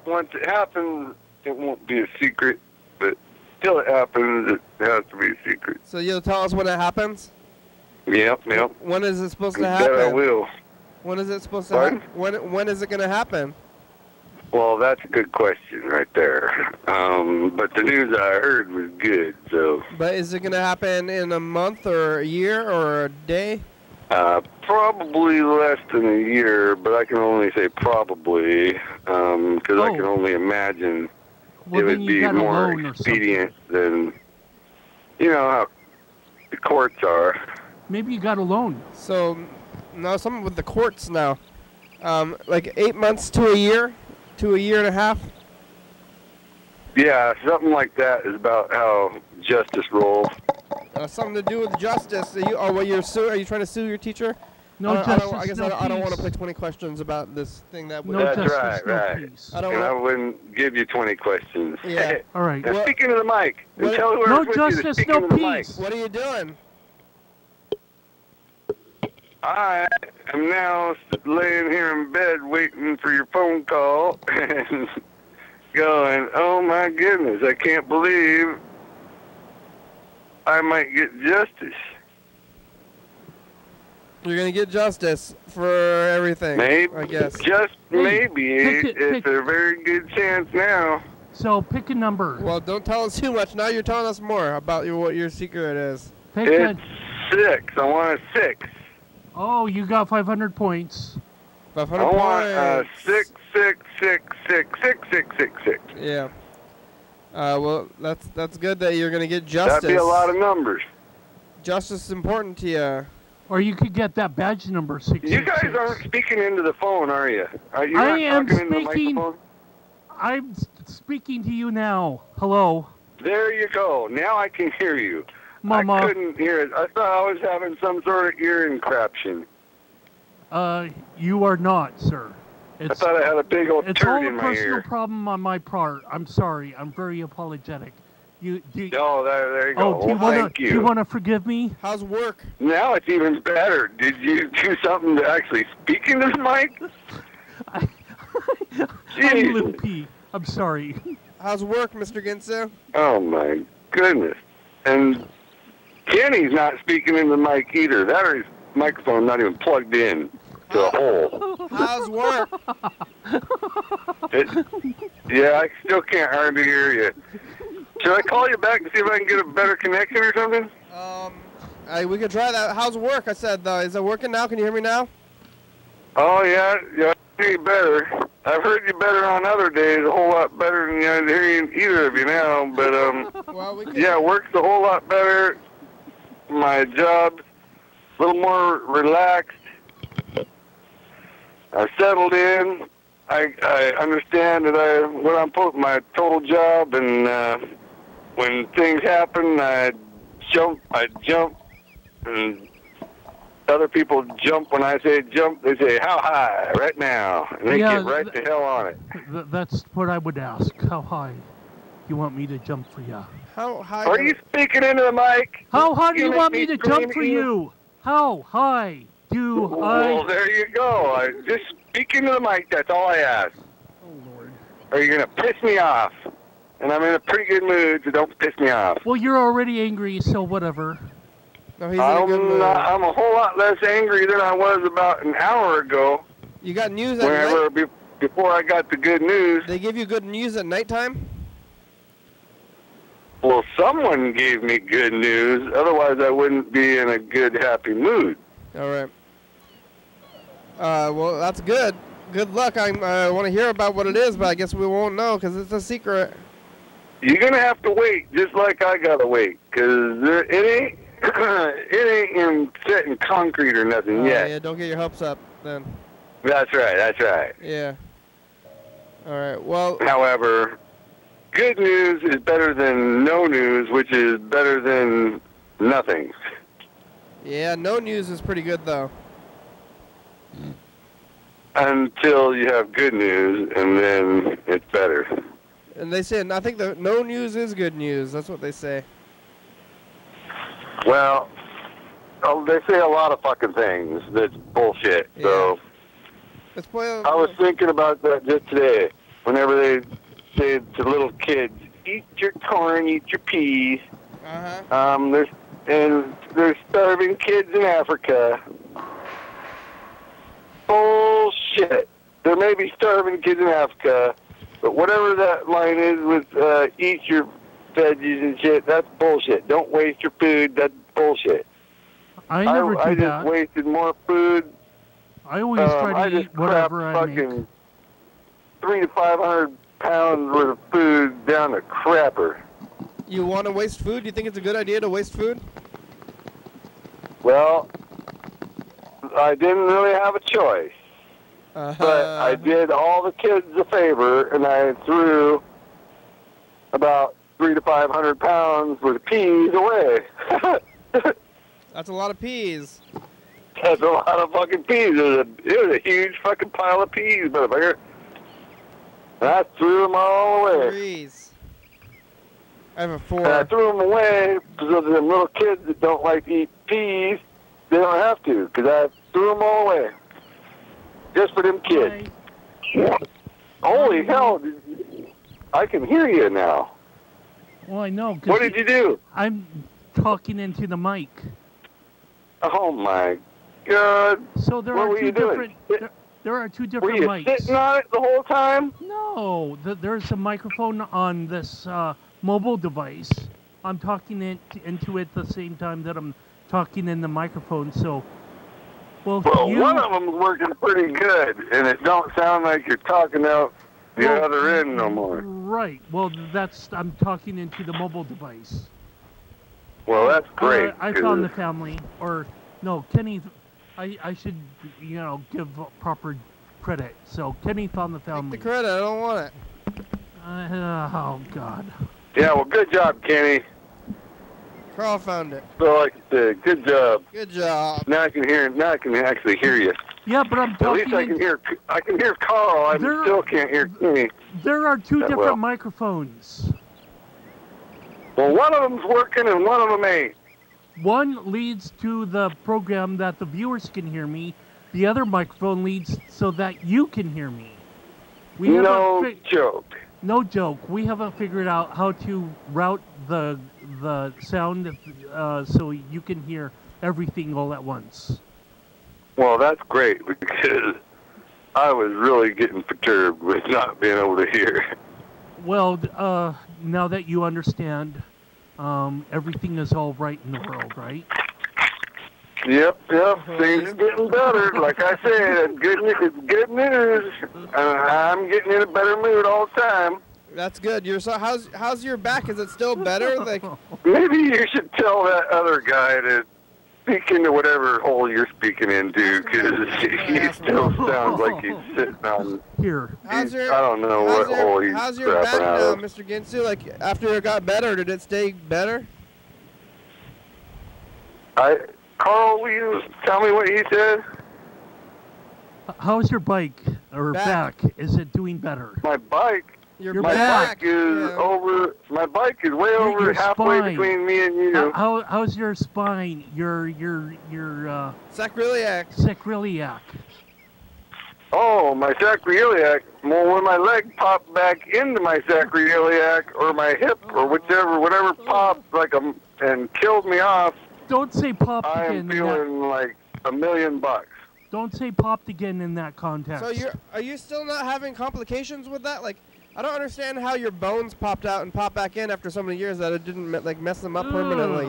it happens, it won't be a secret. But till it happens, it has to be a secret. So you'll tell us when it happens? Yep. When is it supposed to happen? That I will. When is it supposed to happen? When is it going to happen? Well, that's a good question right there. But the news I heard was good, so... But is it going to happen in a month or a year or a day? Probably less than a year, but I can only say probably, because I can only imagine it would be more expedient than, you know, how the courts are. Maybe you got a loan. So, now something with the courts now. Like 8 months to a year? To a year and a half? Yeah, something like that is about how justice rolls. Something to do with justice. Are you trying to sue your teacher? No justice, I guess no I don't want to play 20 questions about this thing that... That's right. I wouldn't give you 20 questions. Yeah. All right. Now speak into the mic. And tell whoever's with you to speak into the mic. What are you doing? I am now laying here in bed waiting for your phone call and going, oh my goodness, I can't believe I might get justice. You're going to get justice for everything, Maybe, I guess. Just maybe. It's a very good chance now. So pick a number. Well, don't tell us too much. Now you're telling us more about what your secret is. It's 6. I want a 6. Oh, you got 500 points. 500 I points. want a 6, 6, 6, 6, 6, 6, 6, 6. Yeah. Well, that's good that you're going to get justice. That'd be a lot of numbers. Justice is important to you. Or you could get that badge number 666. You guys aren't speaking into the phone, are you? Are you I not am talking into the speaking. microphone? I'm speaking to you now. Hello. There you go. Now I can hear you. Mama. I couldn't hear it. I thought I was having some sort of ear encraption. You are not, sir. I thought I had a big old turd in my It's all a personal ear. problem on my part. I'm sorry. I'm very apologetic. Oh, there you go. Oh, do Thank you. you want to forgive me? How's work? Now it's even better. Did you do something to actually speak into the mic? I'm Little P. I'm sorry. How's work, Mr. Ginsu? Oh, my goodness. And Kenny's not speaking in the mic either. That or his microphone not even plugged in to a hole. How's work? Yeah, I still can't hardly hear you. Should I call you back and see if I can get a better connection or something? We could try that. How's work? I said, though. Is it working now? Can you hear me now? Oh, yeah. I hear you better. I've heard you better on other days, a whole lot better than I hear either of you now. But, well, yeah, work's a whole lot better. My job's a little more relaxed. I've settled in. I understand that what I'm putting my total job, and when things happen, I jump, and other people jump when I say jump. They say, how high, right now, and they get right the hell on it. That's what I would ask. How high you want me to jump for you? How high? Are you speaking into the mic? How high do you want me to jump for you? How high do I? Well, there you go. I just speak into the mic. That's all I ask. Oh, Lord. Or you're going to piss me off. And I'm in a pretty good mood, so don't piss me off. Well, you're already angry, so whatever. No, he's in a good mood. I'm a whole lot less angry than I was about an hour ago. You got news at night? Before I got the good news. They give you good news at nighttime? Well, someone gave me good news. Otherwise, I wouldn't be in a good, happy mood. All right. Well, that's good. Good luck. I want to hear about what it is, but I guess we won't know because it's a secret. You're going to have to wait, just like I got to wait, because it ain't set in concrete or nothing yet. Yeah, don't get your hopes up then. That's right. Yeah. All right, well. However, good news is better than no news, which is better than nothing. Yeah, no news is pretty good, though. Until you have good news, and then it's better. And they say, I think the no news is good news. That's what they say. Well, they say a lot of fucking things that's bullshit. Yeah. So I was thinking about that just today. Whenever they say to little kids, "Eat your corn, eat your peas." There's starving kids in Africa. Bullshit. There may be starving kids in Africa, but whatever that line is with eat your veggies and shit, that's bullshit. Don't waste your food. That's bullshit. I never do I that. just wasted more food. I always try to eat whatever I make. 300 to 500 pounds worth of food down the crapper. You want to waste food? Do you think it's a good idea to waste food? Well, I didn't really have a choice. But I did all the kids a favor, and I threw about 300 to 500 pounds worth of peas away. That's a lot of peas. That's a lot of fucking peas. It was a huge fucking pile of peas, motherfucker. And I threw them all away. Peas. I have a 4. And I threw them away because of them little kids that don't like to eat peas. They don't have to, because I threw them all away. Just for them kids. Holy hell, I can hear you now. Well, I know. What did you do? I'm talking into the mic. Oh, my God. So there what are were two you different... doing? There are two different mics. Were you sitting on it the whole time? No. There's a microphone on this mobile device. I'm talking into it at the same time that I'm talking in the microphone, so... Well, one of them's working pretty good, and it don't sound like you're talking out the other end no more. Right. Well, I'm talking into the mobile device. Well, that's great. I found the family, or no, Kenny. I should, give proper credit. So Kenny found the family. Take the credit. I don't want it. Oh God. Yeah. Well, good job, Kenny. Carl found it. So, like you said, good job. Good job. Now I can hear. Now I can actually hear you. Yeah, but I'm talking. At least I can hear. I can hear Carl. I still can't hear Kenny. There are two different microphones. Well, one of them's working and one of them ain't. One leads to the program that the viewers can hear me. The other microphone leads so that you can hear me. No joke. No joke. We haven't figured out how to route the sound so you can hear everything all at once. Well, that's great, because I was really getting perturbed with not being able to hear. Well, now that you understand, everything is all right in the world, right? Yep, things are getting better. Like I said, it's good news. I'm getting in a better mood all the time. That's good. How's your back? Is it still better? Like, maybe you should tell that other guy to speak into whatever hole you're speaking into, because he still sounds like he's sitting on. Here. I don't know what hole he's how's your back out now, of. Mr. Ginsu? Like, after it got better, did it stay better? Carl, will you tell me what he said? How's your bike or back? Is it doing better? My bike. Your back is over. My bike is way over halfway between me and you. How's your spine? Your sacroiliac. Sacroiliac. Oh, my sacroiliac. Well, when my leg popped back into my sacroiliac or my hip or whatever popped and killed me off. Don't say popped again. I am feeling like $1 million. Don't say popped again in that context. So are you still not having complications with that? Like, I don't understand how your bones popped out and popped back in after so many years that it didn't mess them up permanently,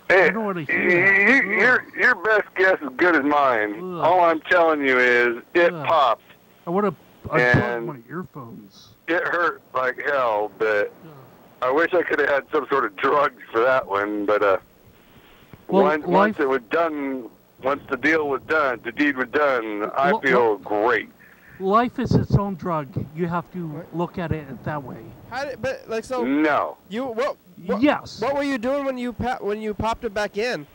Hey, your best guess is good as mine. All I'm telling you is it popped. I would have unplugged my earphones. It hurt like hell, but I wish I could have had some sort of drugs for that one. But once it was done, once the deal was done, the deed was done, I feel great. Life is its own drug. You have to look at it that way. No. Yes. What were you doing when you popped it back in?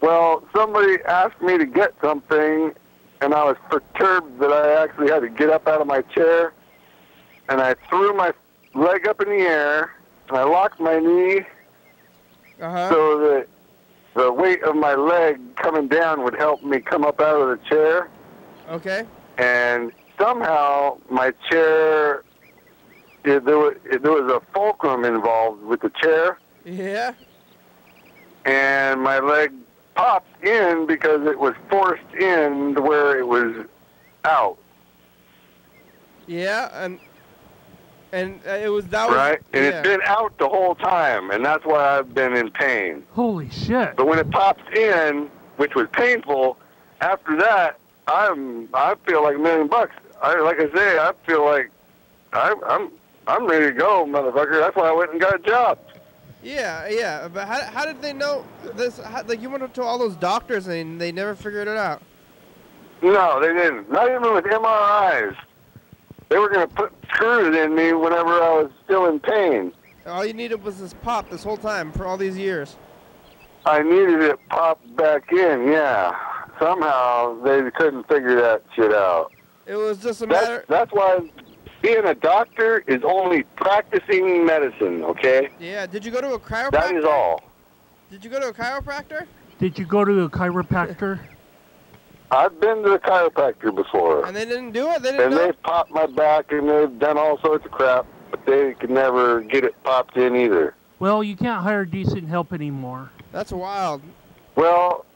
Well, somebody asked me to get something, and I was perturbed that I actually had to get up out of my chair, and I threw my leg up in the air, and I locked my knee so that the weight of my leg coming down would help me come up out of the chair. Okay. And somehow my chair, there was a fulcrum involved with the chair. Yeah. And my leg popped in because it was forced in to where it was out. Yeah, and it was right. And it's been out the whole time, and that's why I've been in pain. Holy shit! But when it popped in, which was painful, after that, I feel like $1 million. Like I say, I feel like I'm ready to go, motherfucker. That's why I went and got a job. Yeah. But how did they know this? Like, you went to all those doctors and they never figured it out. No, they didn't. Not even with MRIs. They were going to put screws in me whenever I was still in pain. All you needed was this pop this whole time for all these years. I needed it popped back in, yeah. Somehow they couldn't figure that shit out. It was just a matter... That's why being a doctor is only practicing medicine, okay? Yeah, did you go to a chiropractor? That is all. Did you go to a chiropractor? Did you go to a chiropractor? I've been to a chiropractor before. And they didn't do it? They didn't know? They've popped my back, and they've done all sorts of crap, but they could never get it popped in either. Well, you can't hire decent help anymore. That's wild. Well,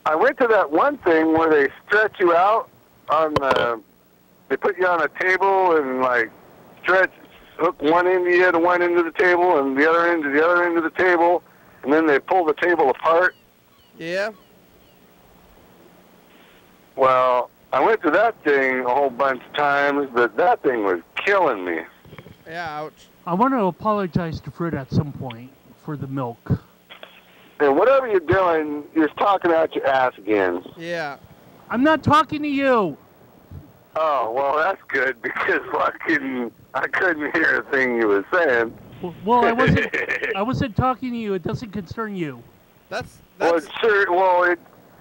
I went to that one thing where they stretch you out on the... They put you on a table and, like, hook one end of you to one end of the table and the other end to the other end of the table, and then they pull the table apart. Yeah. Well, I went to that thing a whole bunch of times, but that thing was killing me. Yeah, ouch. I want to apologize to Fred at some point for the milk. And whatever you're doing, you're talking out your ass again. Yeah. I'm not talking to you. Oh, well, that's good, because I couldn't hear a thing you were saying. Well, I wasn't talking to you. It doesn't concern you. That's well, sure. Well,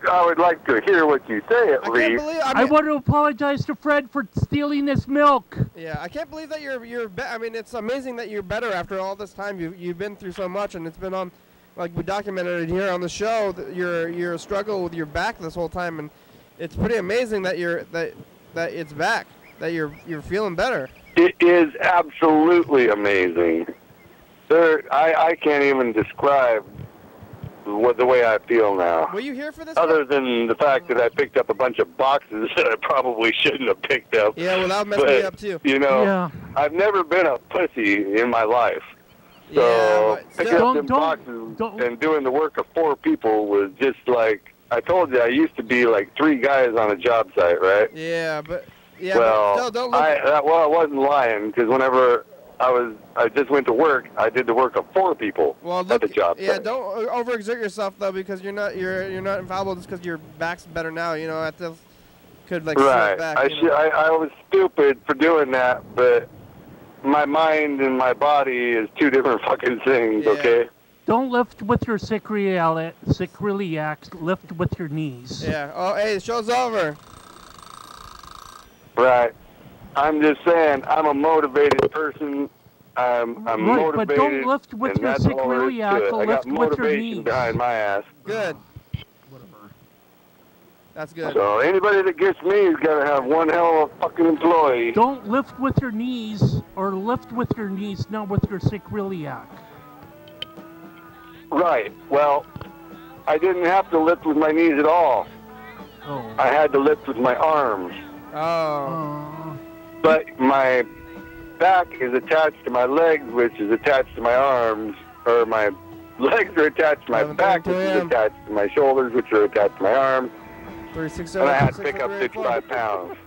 I would like to hear what you say at least. I want to apologize to Fred for stealing this milk. Yeah, I can't believe that I mean, it's amazing that you're better after all this time. You've been through so much, and it's been on, like we documented it here on the show, that your struggle with your back this whole time, and it's pretty amazing that that it's back, that you're feeling better. It is absolutely amazing. I can't even describe the way I feel now. Were you here for this? Other than the fact that I picked up a bunch of boxes that I probably shouldn't have picked up. Yeah, well, that messed me up too. You know, yeah. I've never been a pussy in my life. So picking up them boxes and doing the work of 4 people was just like, I told you, I used to be like 3 guys on a job site, right? Yeah, but yeah, well, but still, don't look. I wasn't lying, because whenever I just went to work, I did the work of 4 people at the job site. Yeah, don't overexert yourself though, because you're not infallible just because your back's better now. You know, could like right. Back, I was stupid for doing that, but my mind and my body is 2 different fucking things. Yeah. Okay. Don't lift with your sacroiliacs, lift with your knees. Yeah. Oh, hey, the show's over. Right. I'm just saying, I'm a motivated person. I'm motivated. But don't lift with your sacroiliac, I got lift with your knees. motivation behind my ass. Good. Whatever. That's good. So anybody that gets me is got to have one hell of a fucking employee. Don't lift with your knees, or lift with your knees, not with your sacroiliac. Right. Well, I didn't have to lift with my knees at all. Oh. I had to lift with my arms. Oh. But my back is attached to my legs, which is attached to my arms, or my legs are attached to my back, which is attached to my shoulders, which are attached to my arms. 360, and I had to pick up 55 pounds.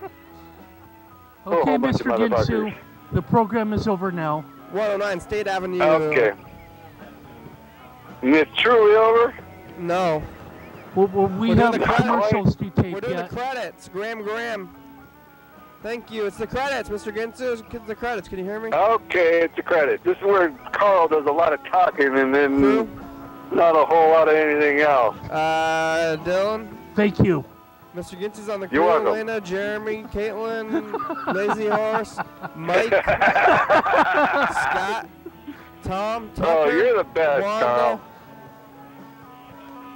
Okay, Mr. Ginsu, the program is over now. 109 State Avenue. Okay. And it's truly over? No. Well, we have commercials to tape. We're doing the credits. Graham. Thank you. It's the credits, Mr. Ginsu. It's the credits. Can you hear me? Okay, it's the credits. This is where Carl does a lot of talking and then not a whole lot of anything else. Dylan? Thank you. Mr. Ginsu's on the crew. You're welcome. Elena, Jeremy, Caitlin, Lazy Horse, Mike, Scott, Tom, Tucker, oh, you're the best, Wanda, Carl.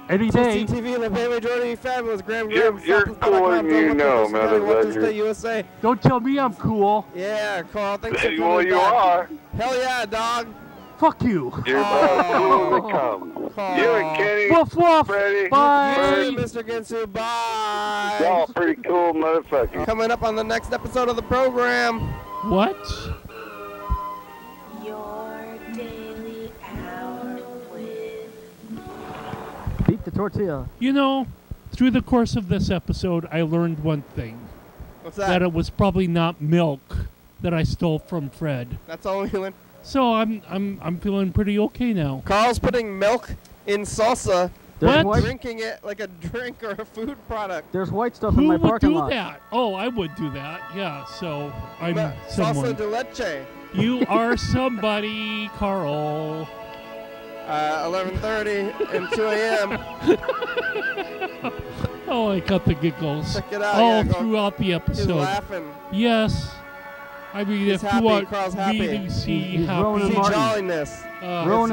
Any day. TCTV, the Bay Jordan, fabulous, Graham. You're cooler than you know, motherfucker. USA. Don't tell me I'm cool. Yeah, Carl, thanks for coming well, you back. are. Hell yeah, dog. Fuck you. You're about cool as they come. Carl. You and Kenny, woof, woof. Freddie, Bye. You too, Mr. Ginsu. Bye. y'all pretty cool motherfuckers. Coming up on the next episode of the program. What? Your daily hour with Beat the tortilla. You know, through the course of this episode, I learned one thing. What's that? That it was probably not milk that I stole from Fred. That's all we learned. So I'm feeling pretty okay now. Carl's putting milk in salsa. What? Drinking it like a drink or a food product. There's white stuff in my parking lot. Who would do that? Oh, I would do that. Yeah, so I'm Salsa someone. de leche. You are somebody, Carl. 11:30 and 2 a.m. Oh, I got the giggles. Check it out. All yeah, throughout the episode. He's laughing. Yes. I mean, He's if happy. you want Carl's me happy. to see He's happy. See jolliness. Rowan